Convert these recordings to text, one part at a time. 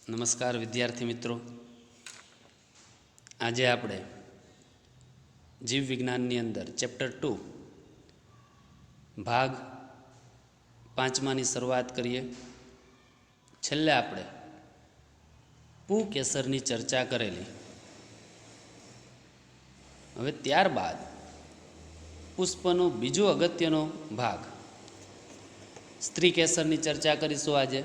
નમસ્કાર વિદ્યાર્થી મિત્રો, આજે આપણે જીવ વિજ્ઞાનની અંદર ચેપ્ટર 2 ભાગ 5માની શરૂઆત કરીએ. છેલ્લે આપણે પુંકેસરની ચર્ચા કરેલી. હવે ત્યારબાદ પુષ્પનો બીજો અગત્યનો ભાગ સ્ત્રીકેસરની ચર્ચા કરીશું. આજે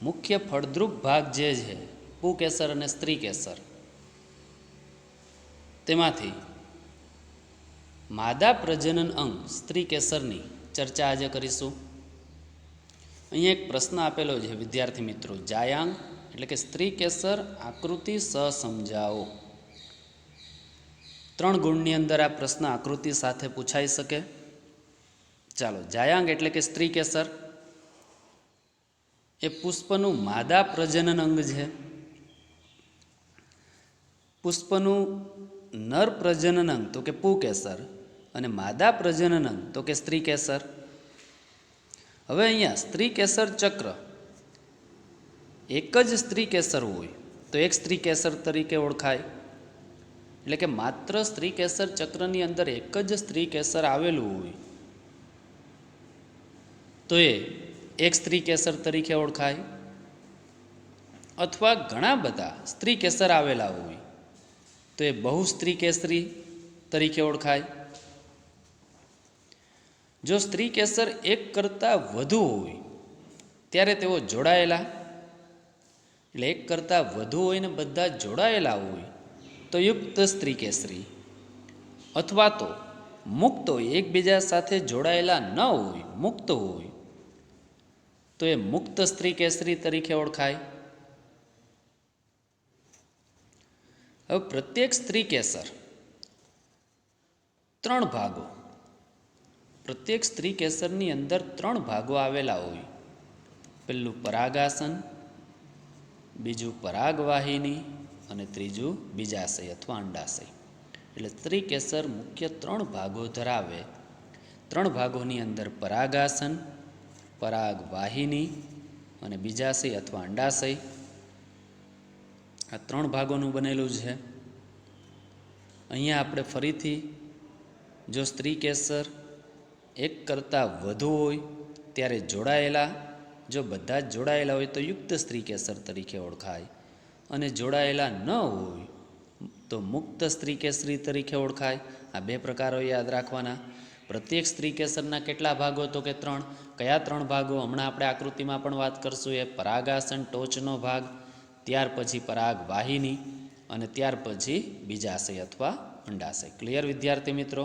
મુખ્ય ફળદ્રુપ ભાગ જે છે પુંકેસર અને સ્ત્રીકેસર, તેમાંથી માદા પ્રજનન અંગ સ્ત્રીકેસરની ચર્ચા આજે કરીશું. અહીંયા એક પ્રશ્ન આપેલો છે વિદ્યાર્થી મિત્રો, જાયાંગ એટલે કે સ્ત્રીકેસર આકૃતિ સમજાવો. 3 ગુણની અંદર આ પ્રશ્ન આકૃતિ સાથે પૂછાઈ શકે. ચાલો, જાયાંગ એટલે કે સ્ત્રીકેસર એ પુષ્પનું માદા પ્રજનન અંગ છે. પુષ્પનું નર પ્રજનન અંગ તો કે પુંકેસર અને માદા પ્રજનન અંગ તો કે સ્ત્રીકેસર. હવે અહીંયા સ્ત્રીકેસર ચક્ર એક જ સ્ત્રીકેસર હોય તો એક સ્ત્રીકેસર તરીકે ઓળખાય. એટલે કે માત્ર સ્ત્રીકેસર ચક્રની અંદર એક જ સ્ત્રીકેસર આવેલું હોય તો એ એક સ્ત્રીકેસર તરીકે ઓળખાય. અથવા ઘણા બધા સ્ત્રીકેસર આવેલા હોય તો એ બહુસ્ત્રીકેસરી તરીકે ઓળખાય. જો સ્ત્રીકેસર એક કરતાં વધુ હોય ત્યારે તેઓ જોડાયેલા, એટલે એક કરતાં વધુ હોય ને બધા જોડાયેલા હોય તો યુક્ત સ્ત્રીકેસરી. અથવા તો મુક્ત હોય, એકબીજા સાથે જોડાયેલા ન હોય, મુક્ત હોય તો એ મુક્ત સ્ત્રીકેસરી તરીકે ઓળખાય. હવે પ્રત્યેક સ્ત્રીકેસર 3 ભાગો, પ્રત્યેક સ્ત્રીકેસરની અંદર 3 ભાગો આવેલા હોય. પહેલું પરાગાસન, બીજું પરાગવાહિની અને ત્રીજું બીજાશય અથવા અંડાશય. એટલે સ્ત્રીકેસર મુખ્ય 3 ભાગો ધરાવે. 3 ભાગોની અંદર પરાગાસન, પરાગવાહિની અને બીજાશય અથવા અંડાશય, આ 3 ભાગોનું બનેલું છે. અહીંયા આપણે ફરીથી જો સ્ત્રીકેસર એક કરતાં વધુ હોય ત્યારે જોડાયેલા, જો બધા જ જોડાયેલા હોય તો યુક્ત સ્ત્રીકેસર તરીકે ઓળખાય, અને જોડાયેલા ન હોય તો મુક્ત સ્ત્રીકેસરી તરીકે ઓળખાય. આ 2 પ્રકારો યાદ રાખવાના. પ્રત્યેક સ્ત્રીકેસરના કેટલા ભાગો તો કે 3. કયા 3 ભાગો? હમણાં આપણે આકૃતિમાં પણ વાત કરશું. એ પરાગાસન ટોચનો ભાગ, ત્યાર પછી પરાગવાહિની અને ત્યાર પછી બીજાશય અથવા અંડાશય. ક્લિયર વિદ્યાર્થી મિત્રો?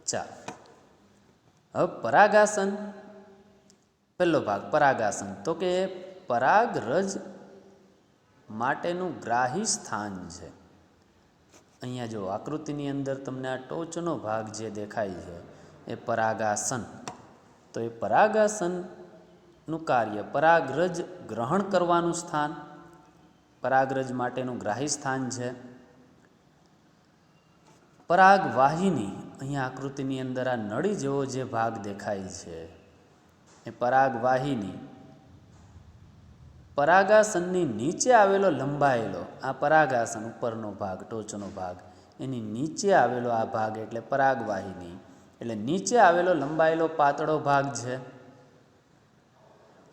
ચાલો, હવે પરાગાસન, પહેલો ભાગ પરાગાસન તો કે પરાગરજ માટેનું ગ્રાહી સ્થાન છે. અહીંયા જો આકૃતિની અંદર તમને આ ટોચનો ભાગ જે દેખાય છે એ પરાગાસન. તો એ પરાગાસનનું કાર્ય પરાગરજ ગ્રહણ કરવાનું સ્થાન, પરાગરજ માટેનું ગ્રાહી સ્થાન છે. પરાગવાહિની, અહીંયા આકૃતિની અંદર આ નળી જેવો જે ભાગ દેખાય છે એ પરાગવાહિની પરાગાસનની નીચે આવેલો લંબાયેલો, આ પરાગાસન ઉપરનો ભાગ, ટોચનો ભાગ, એની નીચે આવેલો આ ભાગ એટલે પરાગવાહિની. એટલે નીચે આવેલો લંબાયેલો પાતળો ભાગ છે.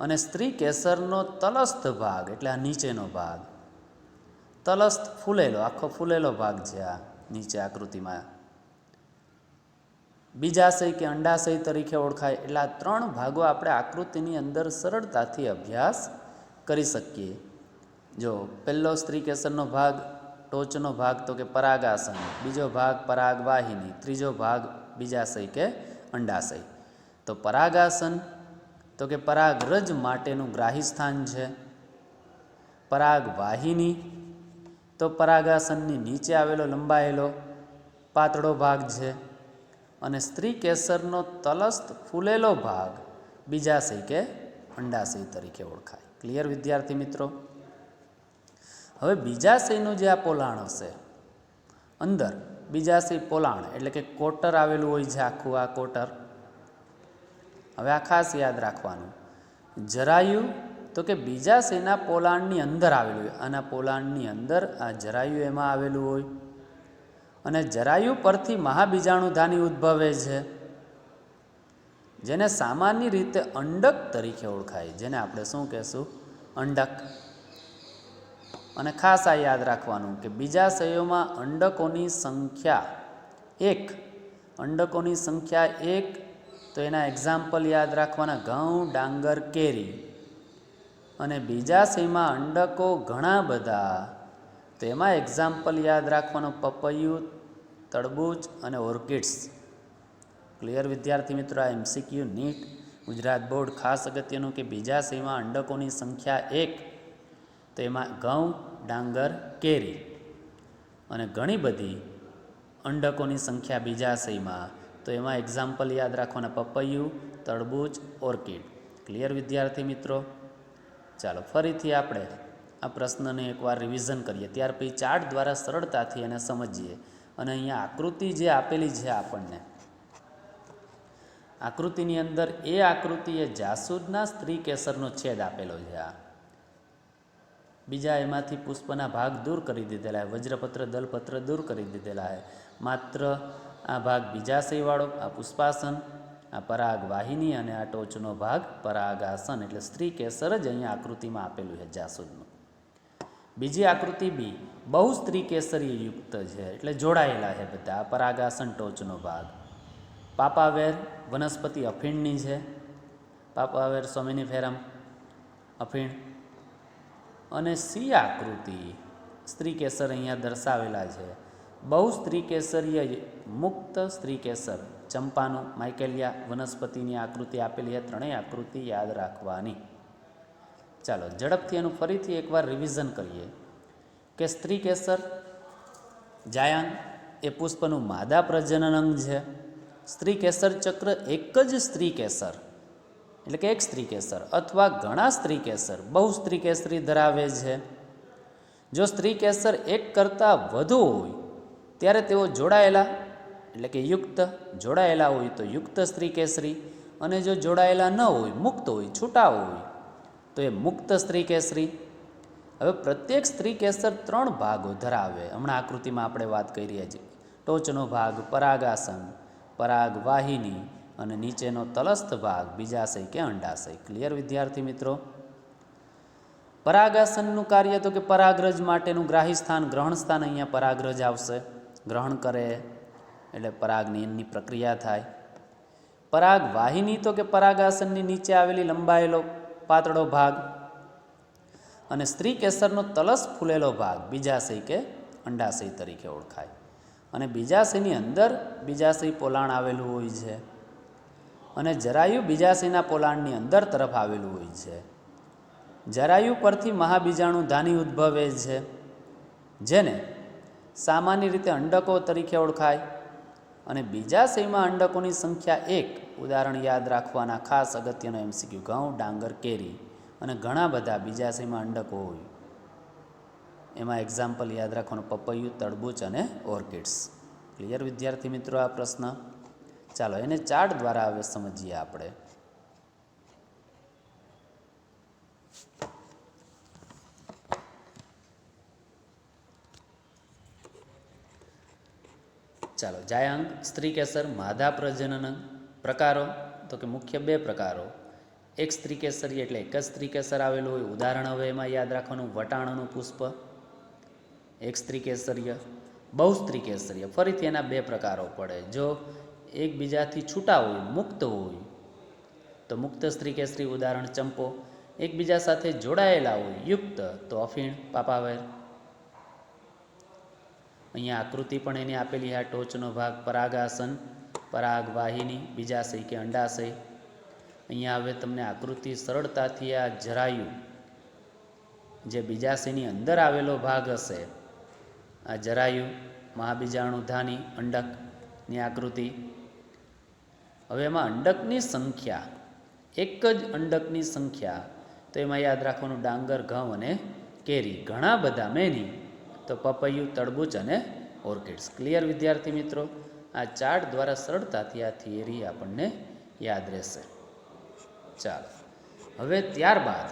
અને સ્ત્રીકેસરનો તલસ્થ ભાગ એટલે આ નીચેનો ભાગ, તલસ્થ ફૂલેલો, આખો ફૂલેલો ભાગ છે આ નીચે આકૃતિમાં. બીજાશય કે અંડાશય તરીકે ઓળખાય. એટલે આ 3 ભાગો આપણે આકૃતિની અંદર સરળતાથી અભ્યાસ કરી શકીએ. જો પહેલો સ્ત્રીકેસરનો ભાગ, ટોચનો ભાગ તો કે પરાગાસન, બીજો ભાગ પરાગવાહિની, ત્રીજો ભાગ બીજાશય કે અંડાશય. તો પરાગાસન તો કે પરાગરજ માટેનું ગ્રાહી સ્થાન છે. પરાગવાહિની તો પરાગાસનની નીચે આવેલો લંબાયેલો પાતળો ભાગ છે. અને સ્ત્રીકેસરનો તલસ્થ ફૂલેલો ભાગ બીજાશય કે અંડાશય તરીકે ઓળખાય. ક્લિયર વિદ્યાર્થી મિત્રો? હવે બીજાશયનું જે આ પોલાણ હશે અંદર બીજાશય પોલાણ એટલે કે કોટર આવેલું હોય છે, આખું આ કોટર. હવે આ ખાસ યાદ રાખવાનું. જરાયુ તો કે બીજાશયના પોલાણની અંદર આવેલું હોય, આના પોલાણની અંદર આ જરાયુ એમાં આવેલું હોય. અને જરાયુ પરથી મહાબીજાણુધાની ઉદ્ભવે છે, જેને સામાન્ય રીતે અંડક તરીકે ઓળખાય, જેને આપણે શું કહેશું? અંડક. અને ખાસ આ યાદ રાખવાનું કે બીજાશયોમાં અંડકોની સંખ્યા 1, અંડકોની સંખ્યા 1, તો એના એક્ઝામ્પલ યાદ રાખવાના: ઘઉં, ડાંગર, કેરી. અને બીજાશયમાં અંડકો ઘણા બધા, તો એમાં એક્ઝામ્પલ યાદ રાખવાનો: પપૈયું, તરબૂચ અને ઓર્કિડ્સ. ક્લિયર વિદ્યાર્થી મિત્રો? આ MCQ નીટ ગુજરાત બોર્ડ ખાસ અગત્યનું કે બીજાશયમાં અંડકોની સંખ્યા 1, તો એમાં ઘઉં, ડાંગર, કેરી. અને ઘણી બધી અંડકોની સંખ્યા બીજાશયમાં, તો એમાં એક્ઝામ્પલ યાદ રાખવાના: પપૈયું, તરબૂચ, ઓર્કિડ. ક્લિયર વિદ્યાર્થી મિત્રો? ચાલો ફરીથી આપણે આ પ્રશ્નને એકવાર રિવિઝન કરીએ, ત્યાર પછી ચાર્ટ દ્વારા સરળતાથી એને સમજીએ. અને અહીંયા આકૃતિ જે આપેલી છે આપણને, આકૃતિની અંદર એ આકૃતિ એ જાસૂદના સ્ત્રી કેસરનો છેદ આપેલો છે. આ બીજા એમાંથી પુષ્પના ભાગ દૂર કરી દીધેલા, વજ્રપત્ર, દલપત્ર દૂર કરી દીધેલા છે. માત્ર આ ભાગ બીજાશયવાળો, આ પુષ્પાસન, આ પરાગ વાહિની અને આ ટોચનો ભાગ પરાગાસન, એટલે સ્ત્રી કેસર જ અહીંયા આકૃતિમાં આપેલું છે જાસૂદનું. બીજી આકૃતિ બી બહુ સ્ત્રી કેસરી યુક્ત છે, એટલે જોડાયેલા છે બધા. આ પરાગાસન ટોચનો ભાગ. પાપાવેર વનસ્પતિ અફીણની છે, પાપાવેર સોમિનિફેરમ અફીણ. અને સી આકૃતિ સ્ત્રી કેસર અહીંયા દર્શાવેલા છે. બહુ સ્ત્રી કેસરીય મુક્ત સ્ત્રી કેસર, ચંપાનું, માઇકેલિયા વનસ્પતિની આકૃતિ આપેલી છે. ત્રણેય આકૃતિ યાદ રાખવાની. ચાલો ઝડપથી એનું ફરીથી એકવાર રિવિઝન કરીએ કે સ્ત્રી કેસર જાયાંગ એ પુષ્પનું માદા પ્રજનન અંગ છે. સ્ત્રી કેસર ચક્ર એક જ સ્ત્રી કેસર એટલે કે એક સ્ત્રી કેસર અથવા ઘણા સ્ત્રી કેસર, બહુ સ્ત્રી કેસરી ધરાવે છે. જો સ્ત્રી કેસર એક કરતાં વધુ હોય ત્યારે તેઓ જોડાયેલા એટલે કે યુક્ત, જોડાયેલા હોય તો યુક્ત સ્ત્રી કેસરી. અને જો જોડાયેલા ન હોય, મુક્ત હોય, છૂટા હોય, તો એ મુક્ત સ્ત્રી કેસરી. હવે પ્રત્યેક સ્ત્રી કેસર 3 ભાગો ધરાવે. હમણાં આકૃતિમાં આપણે વાત કરી રહ્યા છીએ. ટોચનો ભાગ પરાગાસન, પરાગ વાહિની, અને નીચેનો તલસ્થ ભાગ બીજાશય કે અંડાશય. ક્લિયર વિદ્યાર્થી મિત્રો? પરાગાસનનું કાર્ય તો કે પરાગરજ માટેનું ગ્રાહી સ્થાન, ગ્રહણ સ્થાન. અહીંયા પરાગરજ આવશે, ગ્રહણ કરે એટલે પરાગની પ્રક્રિયા થાય. પરાગ વાહિની તો કે પરાગાસનની નીચે આવેલી લંબાયેલો પાતળો ભાગ. અને સ્ત્રી કેસરનો તલસ ફૂલેલો ભાગ બીજાશય કે અંડાશય તરીકે ઓળખાય. અને બીજાશયની અંદર બીજાશય પોલાણ આવેલું હોય છે. અને જરાયુ બીજાશયના પોલાણની અંદર તરફ આવેલું હોય છે. જરાયુ પરથી મહાબીજાણુ ધાની ઉદ્ભવે છે, જેને સામાન્ય રીતે અંડકો તરીકે ઓળખાય. અને બીજાશયમાં અંડકોની સંખ્યા 1. ઉદાહરણ યાદ રાખવાના ખાસ અગત્યનો MCQ: ઘઉં, ડાંગર, કેરી. અને ઘણા બધા બીજાશયમાં અંડકો હોય, એમાં એક્ઝામ્પલ યાદ રાખવાનું: પપૈયું, તરબૂચ અને ઓર્કિડ્સ. ક્લિયર વિદ્યાર્થી મિત્રો આ પ્રશ્ન? ચાલો એને ચાર્ટ દ્વારા હવે સમજીએ આપણે. ચાલો જાયાંગ સ્ત્રી કેસર માદા પ્રજનન પ્રકારો તો કે મુખ્ય 2 પ્રકારો. એક સ્ત્રી કેસરી એટલે એક જ સ્ત્રી કેસર આવેલું હોય. ઉદાહરણ હવે એમાં યાદ રાખવાનું: વટાણાનું પુષ્પ એક સ્ત્રી કેસરીય. બહુ સ્ત્રી કેસરીય ફરીથી એના 2 પ્રકારો પડે. જો એકબીજાથી છૂટા હોય, મુક્ત હોય, તો મુક્ત સ્ત્રી કેસરી. ઉદાહરણ ચંપો. એકબીજા સાથે જોડાયેલા હોય, યુક્ત, તો અફીણ, પાપાવેર. અહીંયા આકૃતિ પણ એની આપેલી. આ ટોચનો ભાગ પરાગાસન, પરાગ વાહિની, બીજાશય કે અંડાશય. અહીંયા હવે તમને આકૃતિ સરળતાથી આ જરાયુ જે બીજાશયની અંદર આવેલો ભાગ હશે, આ જરાયુ મહાબીજાણુધાની અંડકની આકૃતિ. હવે એમાં અંડકની સંખ્યા, એક જ અંડકની સંખ્યા, તો એમાં યાદ રાખવાનું: ડાંગર, ઘઉં અને કેરી. ઘણા બધા મેની તો પપૈયું, તરબૂચ અને ઓર્કિડ્સ. ક્લિયર વિદ્યાર્થી મિત્રો? આ ચાર્ટ દ્વારા સરળતાથી આ થિયરી આપણને યાદ રહેશે. ચાલો, હવે ત્યારબાદ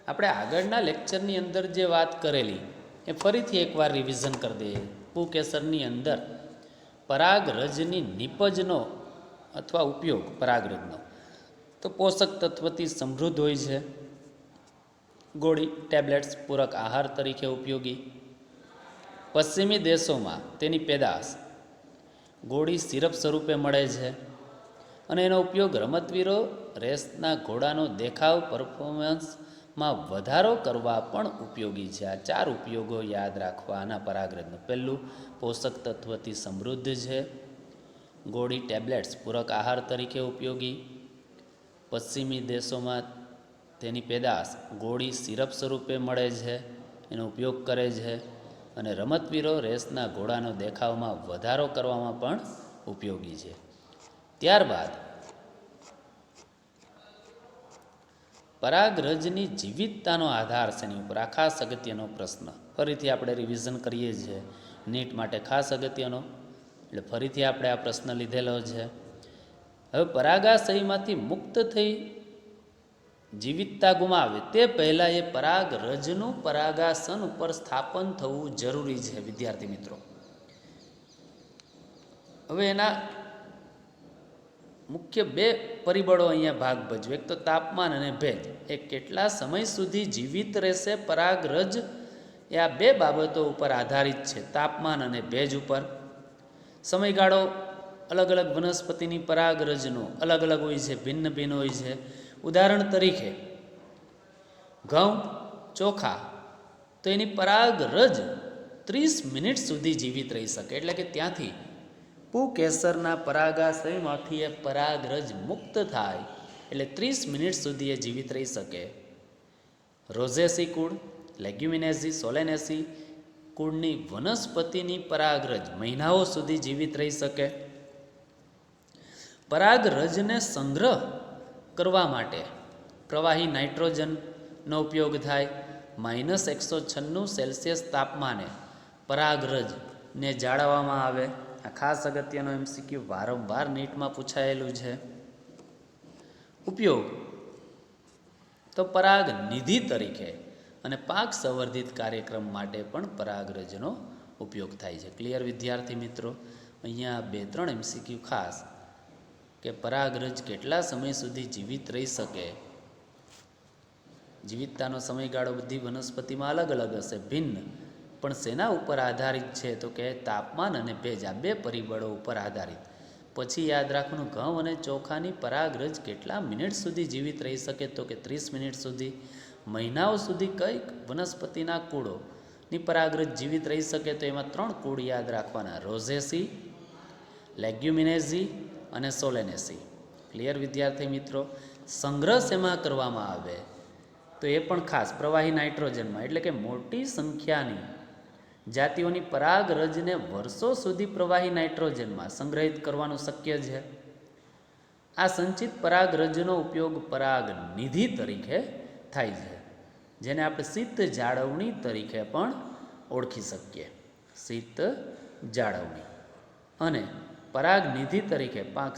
આપણે આગળના લેક્ચરની અંદર જે વાત કરેલી એ ફરીથી એકવાર રિવિઝન કરી દઈએ. પુંકેસરની અંદર પરાગરજની નિપજનો અથવા ઉપયોગ પરાગરજનો તો પોષક તત્વથી સમૃદ્ધ હોય છે. ગોળી ટેબ્લેટ્સ પૂરક આહાર તરીકે ઉપયોગી. પશ્ચિમી દેશોમાં તેની પેદાશ ગોળી સિરપ સ્વરૂપે મળે છે અને એનો ઉપયોગ રમતવીરો રેસના ઘોડાનો દેખાવ પરફોર્મન્સમાં વધારો કરવા પણ ઉપયોગી છે. આ 4 ઉપયોગો યાદ રાખવા આના પરાગરજનો. પહેલું, પોષક તત્વથી સમૃદ્ધ છે. ગોળી ટેબ્લેટ્સ પૂરક આહાર તરીકે ઉપયોગી. પશ્ચિમી દેશોમાં તેની પેદાશ ગોળી સિરપ સ્વરૂપે મળે છે, એનો ઉપયોગ કરે છે અને રમતવીરો રેસના ઘોડાનો દેખાવમાં વધારો કરવામાં પણ ઉપયોગી છે. ત્યારબાદ પરાગરજની જીવિતતાનો આધાર શેની ઉપર? આ ખાસ અગત્યનો પ્રશ્ન. ફરીથી આપણે રિવિઝન કરીએ છીએ. નીટ માટે ખાસ અગત્યનો, એટલે ફરીથી આપણે આ પ્રશ્ન લીધેલો છે. હવે પરાગાશયમાંથી મુક્ત થઈ જીવિતતા ગુમાવે તે પહેલાં એ પરાગરજનું પરાગાસન ઉપર સ્થાપન થવું જરૂરી છે વિદ્યાર્થી મિત્રો. હવે એના મુખ્ય 2 પરિબળો અહીંયા ભાગ ભજવે. એક તો તાપમાન અને ભેજ. એ કેટલા સમય સુધી જીવિત રહેશે પરાગરજ, એ આ 2 બાબતો ઉપર આધારિત છે, તાપમાન અને ભેજ ઉપર. સમયગાળો અલગ અલગ વનસ્પતિની પરાગરજનો અલગ અલગ હોય છે, ભિન્ન ભિન્ન હોય છે. ઉદાહરણ તરીકે ઘઉં, ચોખા, તો એની પરાગરજ 30 મિનિટ સુધી જીવિત રહી શકે. એટલે કે ત્યાંથી પુંકેસરના પરાગાશયમાંથી એ પરાગરજ મુક્ત થાય એટલે 30 મિનિટ સુધી એ જીવિત રહી શકે. રોઝેસી કુળ, લેગ્યુમિનેસી, સોલેનેસી કુળની વનસ્પતિની પરાગરજ મહિનાઓ સુધી જીવિત રહી શકે. પરાગરજને સંગ્રહ કરવા માટે પ્રવાહી નાઇટ્રોજનનો ઉપયોગ થાય. -196 તાપમાને પરાગરજને જાળવવામાં આવે. આ ખાસ અગત્યનો MCQ વારંવાર નીટમાં પૂછાયેલું છે. ઉપયોગ તો પરાગ નિધિ તરીકે અને પાક સંવર્ધિત કાર્યક્રમ માટે પણ પરાગરજનો ઉપયોગ થાય છે. ક્લિયર વિદ્યાર્થી મિત્રો? અહીંયા 2-3 MCQ ખાસ કે પરાગરજ કેટલા સમય સુધી જીવિત રહી શકે. જીવિતતાનો સમયગાળો બધી વનસ્પતિમાં અલગ અલગ હશે, ભિન્ન, પણ શેના ઉપર આધારિત છે? તો કે તાપમાન અને ભેજ, આ 2 પરિબળો ઉપર આધારિત. પછી યાદ રાખવાનું, ઘઉં અને ચોખાની પરાગરજ કેટલા મિનિટ સુધી જીવિત રહી શકે? તો કે 30 મિનિટ સુધી. મહિનાઓ સુધી કઈ વનસ્પતિના કુળોની પરાગરજ જીવિત રહી શકે? તો એમાં 3 કુળ યાદ રાખવાના, રોઝેસી, લેગ્યુમિનેસી અને સોલેનેસી. ક્લિયર વિદ્યાર્થી મિત્રો? સંગ્રહ શેમાં કરવામાં આવે? તો એ પણ ખાસ પ્રવાહી નાઇટ્રોજનમાં. એટલે કે મોટી સંખ્યાની જાતિઓની પરાગરજને વર્ષો સુધી પ્રવાહી નાઇટ્રોજનમાં સંગ્રહિત કરવાનું શક્ય છે. આ સંચિત પરાગરજનો ઉપયોગ પરાગ નિધિ તરીકે થાય છે, જેને આપણે શીત જાળવણી તરીકે પણ ઓળખી શકીએ. શીત જાળવણી અને પરાગ નિધિ તરીકે પાક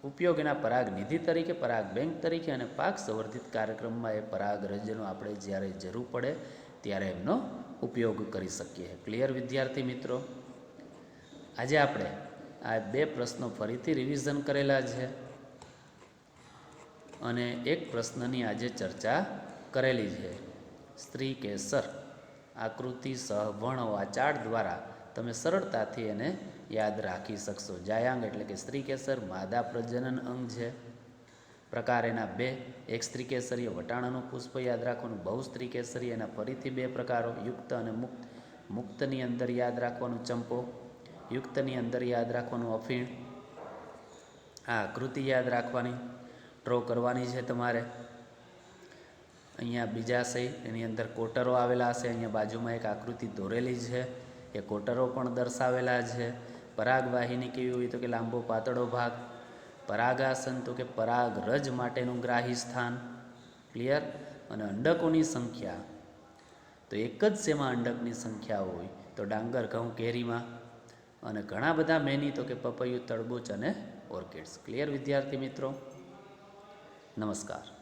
ઉપયોગ, એના પરાગ નિધિ તરીકે, પરાગ બેંક તરીકે અને પાક સંવર્ધિત કાર્યક્રમમાં એ પરાગરજનો આપણે જ્યારે જરૂર પડે ત્યારે એમનો ઉપયોગ કરી શકીએ. ક્લિયર વિદ્યાર્થી મિત્રો? આજે આપણે આ 2 પ્રશ્નો ફરીથી રિવિઝન કરેલા છે અને એક પ્રશ્નની આજે ચર્ચા કરેલી છે. સ્ત્રી કેસર આકૃતિ સહવર્ણો આ ચાર્ટ દ્વારા તમે સરળતાથી એને યાદ રાખી શકશો. જાયાંગ એટલે કે સ્ત્રી કેસર માદા પ્રજનન અંગ છે. પ્રકાર એના 2, એક સ્ત્રી કેસરીય વટાણાનું પુષ્પ યાદ રાખવાનું, બહુસ્ત્રી કેસરી એના ફરીથી 2 પ્રકારો, યુક્ત અને મુક્ત. મુક્તની અંદર યાદ રાખવાનું ચંપો, યુક્તની અંદર યાદ રાખવાનું અફીણ. આ આકૃતિ યાદ રાખવાની, ડ્રો કરવાની છે તમારે. અહીંયા બીજાશય, એની અંદર કોટરો આવેલા હશે. અહીંયા બાજુમાં એક આકૃતિ દોરેલી છે, એ કોટરો પણ દર્શાવેલા છે. પરાગવાહિની કેવી હોય? તો કે લાંબો પાતળો ભાગ. પરાગાસન તો કે પરાગરજ માટેનું ગ્રાહી સ્થાન. ક્લિયર? અને અંડકોની સંખ્યા તો તો એક જ શેમાં અંડકની સંખ્યા હોય તો ડાંગર, ઘઉં, કેરીમાં. અને ઘણા બધા મેની તો કે પપૈયું, તરબૂચ અને ઓર્કિડ્સ. ક્લિયર વિદ્યાર્થી મિત્રો? નમસ્કાર.